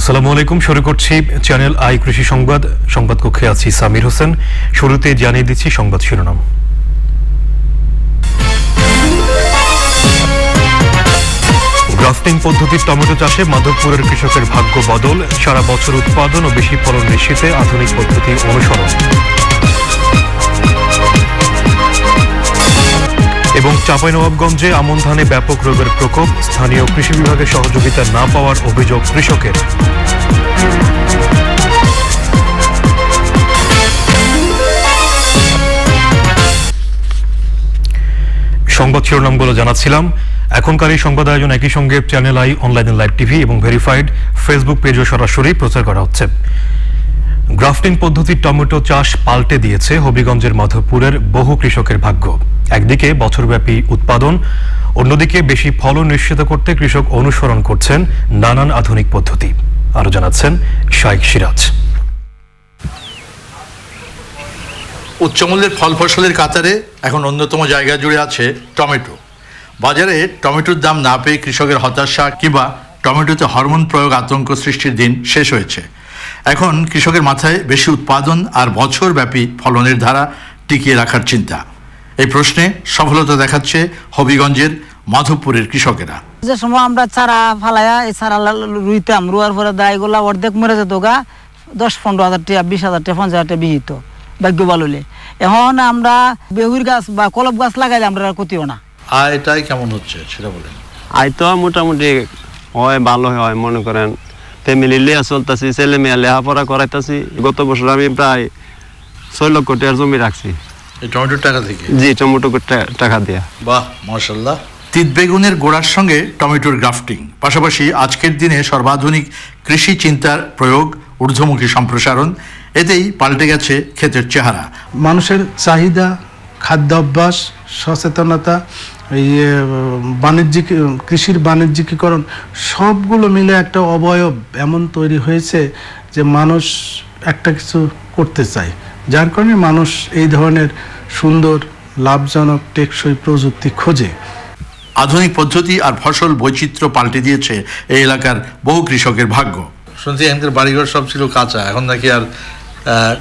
আসসালামু আলাইকুম। শুরু করছি চ্যানেল আই কৃষি সংবাদ। সংবাদ কক্ষে আছি সামির হোসেন। শুরুতে জানিয়ে দিচ্ছি সংবাদ শিরোনাম। গ্রাফটিং পদ্ধতির টমেটো চাষে মাধবপুরের কৃষকের ভাগ্য বদল, সারা বছর উৎপাদন ও বেশি ফলন নিশ্চিতে আধুনিক পদ্ধতি অনুসরণ। এবং চাঁপাইনবাবগঞ্জে আমন ধানে ব্যাপক রোগের প্রকোপ, স্থানীয় কৃষি বিভাগের সহযোগিতা না পাওয়ার অভিযোগ কৃষকের। সংবাদ শিরোনামগুলো জানাচ্ছিলাম। এখনকার এই সংবাদ আয়োজন একই সঙ্গে channel I online live TV এবং ভেরিফাইড ফেসবুক পেজও সরাসরি প্রচার করা হচ্ছে। গ্রাফটিং পদ্ধতির টমেটো চাষ পাল্টে দিয়েছে হবিগঞ্জের মাধবপুরের বহু কৃষকের ভাগ্য। একদিকে বছরব্যাপী উৎপাদন, অন্যদিকে বেশি ফলন নিশ্চিত করতে কৃষক অনুসরণ করছেন নানান আধুনিক পদ্ধতি। আরো জানাচ্ছেন শাইখ সিরাজ। উচ্চমূল্যের ফল ফসলের কাতারে এখন অন্যতম জায়গা জুড়ে আছে টমেটো। বাজারে টমেটোর দাম না পেয়ে কৃষকের হতাশা কিংবা টমেটোতে হরমোন প্রয়োগ আতঙ্ক সৃষ্টির দিন শেষ হয়েছে। এখন কৃষকের মাথায় বেশি উৎপাদন আর বছরব্যাপী ফলনের ধারা টিকিয়ে রাখার চিন্তা। এই প্রশ্নে সফলতা দেখাচ্ছে হবিগঞ্জের মাধবপুরের কৃষকেরা। যে সময় আমরা চারা ফালাইয়া এই চারা রুইতাম, রুয়ার পরে এগুলা অর্ধেক মরে যেত গা, 10-15 হাজার টাকা, 20 হাজার টাকা, 50 হাজার টাকা বিহিত ভাগ্য ভালোলে। এখন আমরা বেহুর গাছ বা কলপ গাছ লাগাইলে আমরা ক্ষতিও না। এটাই কেমন হচ্ছে সেটা বলেন। আয় তো মোটামুটি হয়, ভালো হয়। মনে করেন ফ্যামিলি লিয়া চলতেছি, ছেলে মেয়ে লেখাপড়া করাইতেছি। গত বছর আমি প্রায় 6 লক্ষ টাকার জমি রাখছি এই টমেটোর টাকা থেকে। জি, টমেটো টাকা দিয়া। বাহ, মাশাআল্লাহ। তিত বেগুনের গোড়ার সঙ্গে টমেটোর গ্রাফটিং, পাশাপাশি আজকের দিনে সর্বাধুনিক কৃষি চিন্তার প্রয়োগ, ঊর্ধ্বমুখী সম্প্রসারণ, এতেই পাল্টে গেছে ক্ষেতের চেহারা। মানুষের চাহিদা, খাদ্যাভ্যাস, সচেতনতা, এই বাণিজ্যিক কৃষির বাণিজ্যিকীকরণ সবগুলো মিলে একটা অবয়ব এমন তৈরি হয়েছে যে মানুষ একটা কিছু করতে চায়, যার কারণে মানুষ এই ধরনের সুন্দর, লাভজনক, টেকসই প্রযুক্তি খোঁজে। আধুনিক পদ্ধতি আর ফসল বৈচিত্র্য পাল্টে দিয়েছে এই এলাকার বহু কৃষকের ভাগ্য। শুনছি এখানকার বাড়িঘর সব ছিল কাঁচা, এখন নাকি আর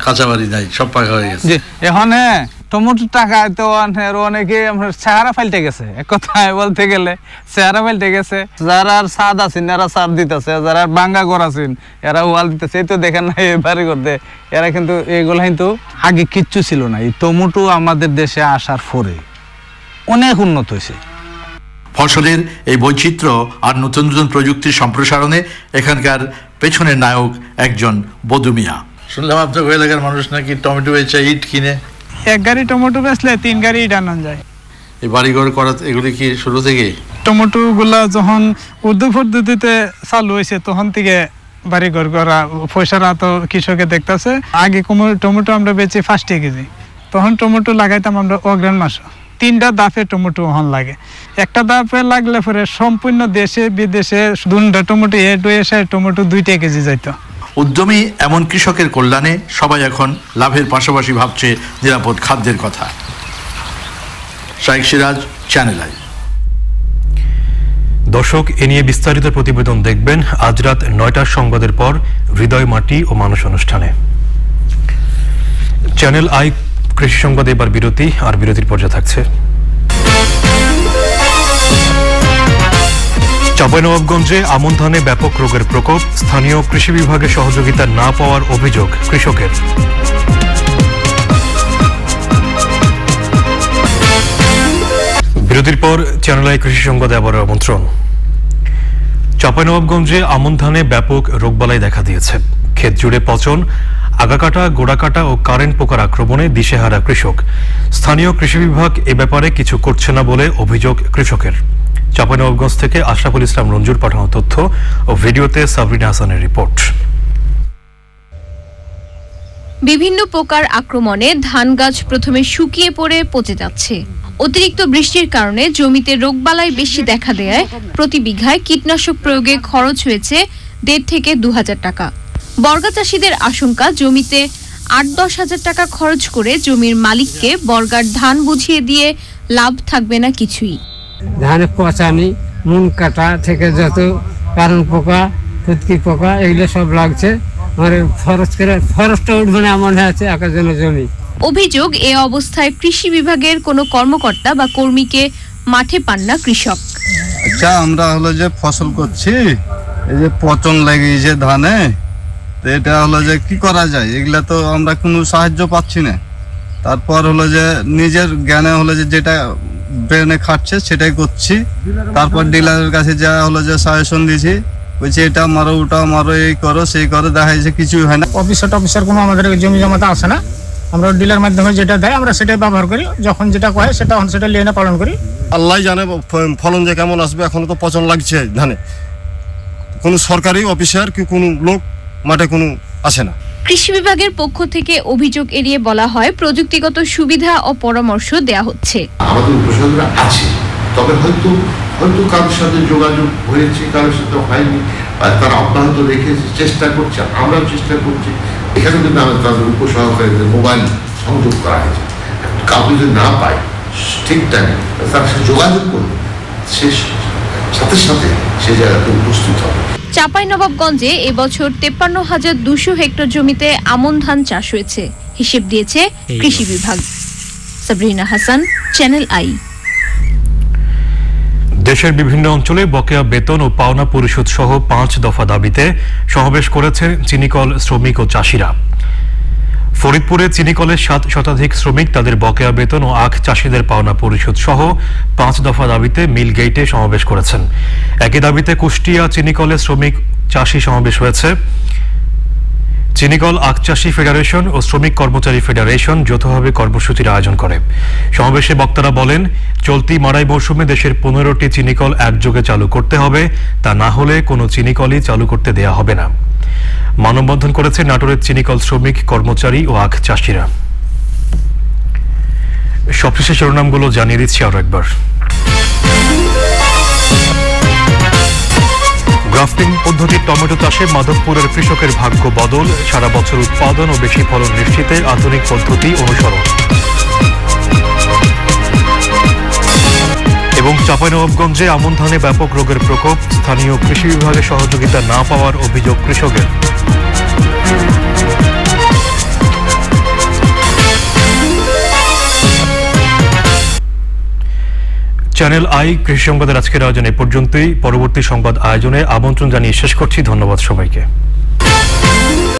কাঁচা বাড়ি নাই, সব পাকা হয়ে গেছে। এখন টমেটোর টাকা তো অনেকে চেহারা ফাইলতে গেছে, এক কথায় বলতে গেলে চেহারা ফাইলতে গেছে। যারা সাদ আছেন এরা সার দিতেছে, যারা বাঙ্গা ঘর আছেন এরা ওয়াল দিতেছে। এই তো দেখেন না এই বাড়ি করতে, এরা কিন্তু এইগুলো কিন্তু আগে কিচ্ছু ছিল না। এই টমেটো আমাদের দেশে আসার পরে অনেক উন্নত হয়েছে। ফসলের এই বৈচিত্র্য আর নতুন নতুন প্রযুক্তির সম্প্রসারণে এখানকার পেছনের নায়ক একজন বধু মিয়া। শুনলাম আপনার ওই এলাকার মানুষ নাকি টমেটো বেচে ইট কিনে। 1 গাড়ি টমেটো বেচলে 3 গাড়ি ইট আনা যায়। এই বাড়িঘর করা এগুলি কি শুরু থেকে? টমেটো গুলা যখন উর্দু পদ্ধতিতে চালু হয়েছে তখন থেকে বাড়িঘর করা পয়সারা তো কৃষকে দেখতেছে। আগে টমেটো আমরা বেচি 5 কেজি, তখন টমেটো লাগাইতাম আমরা অগ্রাণ মাস। 3টা দাপে টমেটো হন লাগে। একটা দাপে লাগলে পরে সম্পূর্ণ দেশে বিদেশে 2টা টমেটো এসে টমেটো 2 কেজি যাইতো। উদ্যমী এমন কৃষকের কল্যাণে সবাই এখন লাভের পাশাপাশি ভাবছে নিরাপদ খাদ্যের কথা। শাইখ সিরাজ, চ্যানেল আই। দর্শক, এ নিয়ে বিস্তারিত প্রতিবেদন দেখবেন আজ রাত 9টার সংবাদের পর হৃদয়, মাটি ও মানুষ অনুষ্ঠানে। চ্যানেল আই কৃষি সংবাদে এবার বিরতি, আর বিরতির পর্যায়ে থাকছে চাঁপাইনবাবগঞ্জে আমন ধানে ব্যাপক রোগের প্রকোপ, স্থানীয় কৃষি বিভাগের সহযোগিতা না পাওয়ার অভিযোগ কৃষকের। বিরতির পর চ্যানেল আই কৃষি সংবাদে আবার আমন্ত্রণ। চাঁপাইনবাবগঞ্জে আমন ধানে ব্যাপক রোগবালাই দেখা দিয়েছে। ক্ষেত জুড়ে পচন, আগাকাটা, গোড়াকাটা ও কারেন্ট পোকার আক্রমণে দিশেহারা কৃষক। স্থানীয় কৃষি বিভাগ এ ব্যাপারে কিছু করছে না বলে অভিযোগ কৃষকের। চাঁপাইনবাবগঞ্জ থেকে আশরাফুল ইসলাম রঞ্জুর পাঠানো তথ্য ও ভিডিওতে সাবরিনা হাসানের রিপোর্ট। বিভিন্ন পোকার আক্রমণে ধান গাছ প্রথমে শুকিয়ে পড়ে পচে যাচ্ছে। অতিরিক্ত বৃষ্টির কারণে জমিতে রোগবালাই বেশি দেখা দেয়। প্রতি বিঘায় কীটনাশক প্রয়োগে খরচ হয়েছে 1.5 থেকে 2 হাজার টাকা। বর্গা চাষীদের আশঙ্কা, জমিতে 8-10 হাজার টাকা খরচ করে জমির মালিককে বর্গার ধান বুঝিয়ে দিয়ে লাভ থাকবে না কিছুই। ধানে পচানি, মুন কাটা থেকে যত কারণ পোকা ফুটকি পোকা এগুলো সব লাগছে। মানে ফরেস্টটা উঠবে না এমন হয়ে আছে একের জমি। অভিযোগ, এ অবস্থায় কৃষি বিভাগের কোনো কর্মকর্তা বা কর্মীকে মাঠে পান না কৃষক। আচ্ছা, আমরা হলো যে ফসল করছি, এই যে পচন লেগেছে ধানে, তো এটা হলো যে কি করা যায়, এগুলা তো আমরা কোনো সাহায্য পাচ্ছি না। তারপর হলো যে নিজের জ্ঞানে হলো যে যেটা ব্রেনে খাটছে সেটাই করছি। তারপর ডিলারের কাছে যা হলো যে সাজেশন দিয়েছি, বলছে এটা মারো ওটা মারো, এই করো সেই করো, দেখা যাচ্ছে কিছুই হয় না। অফিসার কোনো আমাদের জমি জমাতে আসে না, আমরা ডিলার মাধ্যমে যেটা দেয় আমরা সেটাই ব্যবহার করি, যখন যেটা কয় সেটা লিয়ে না পালন করি। আল্লাহ জানে ফলন যে কেমন আসবে, এখনো তো পচন লাগছে ধানে। কোনো সরকারি অফিসার কি কোনো লোক মাঠে কোনো আসে না। কৃষি বিভাগের পক্ষ থেকে অভিযোগ এড়িয়ে বলা হয় প্রযুক্তিগত সুবিধা ও পরামর্শ দেয়া হচ্ছে। আমাদের উপসর্গরা আছে, তবে হয়তো কারোর সাথে যোগাযোগ হয়েছে, কারোর সাথে হয়নি, তারা অব্যাহত রেখেছে, চেষ্টা করছে, আমরাও চেষ্টা করছি। এখানে কিন্তু আমাদের তাদের উপসহকারীদের মোবাইল সংযোগ করা হয়েছে। কাউকে যদি না পায় ঠিক টাইমে তার সাথে যোগাযোগ করবে, সে সাথে সাথে সে জায়গাতে উপস্থিত হবে। চাঁপাইনবাবগঞ্জে এবছর 53,200 হেক্টর জমিতে আমন ধান চাষ হয়েছে, হিসেব দিয়েছে কৃষি বিভাগ। Sabrina Hasan, channel I. দেশের বিভিন্ন অঞ্চলে বকেয়া বেতন ও পাওনা পরিশোধ সহ 5 দফা দাবিতে সমাবেশ করেছে চিনিকল শ্রমিক ও চাষিরা। ফরিদপুরে চিনিকলের 7 শতাধিক শ্রমিক তাদের বকেয়া বেতন ও আখ চাষিদের পাওনা পরিশোধ সহ 5 দফা দাবিতে মিল গেইটে সমাবেশ করেছেন। একই দাবিতে কুষ্টিয়া চিনিকলের শ্রমিক চাষি সমাবেশ হয়েছে। চিনিকল আখ চাষী ফেডারেশন ও শ্রমিক কর্মচারী ফেডারেশন যৌথভাবে কর্মসূচির আয়োজন করে। সমাবেশে বক্তারা বলেন, চলতি মাড়াই মৌসুমে দেশের 15টি চিনিকল একযোগে চালু করতে হবে, তা না হলে কোনো চিনিকলই চালু করতে দেয়া হবে না। মানববন্ধন করেছে নাটোরের চিনিকল শ্রমিক, কর্মচারী ও আখ চাষিরা। সবশেষে শিরোনামগুলো জানিয়ে দিচ্ছি আরো একবার। গ্রাফটিং পদ্ধতির টমেটো চাষে মাধবপুরের কৃষকের ভাগ্য বদল, সারা বছর উৎপাদন ও বেশি ফলন নিশ্চিতে আধুনিক পদ্ধতি অনুসরণ। এবং চাঁপাইনবাবগঞ্জে আমন ধানে ব্যাপক রোগের প্রকোপ, স্থানীয় কৃষি বিভাগের সহযোগিতা না পাওয়ার অভিযোগ কৃষকের। চ্যানেল আই কৃষি সংবাদের আজকের আয়োজন এ পর্যন্তই। পরবর্তী সংবাদ আয়োজনে আমন্ত্রণ জানিয়ে শেষ করছি। ধন্যবাদ সবাইকে।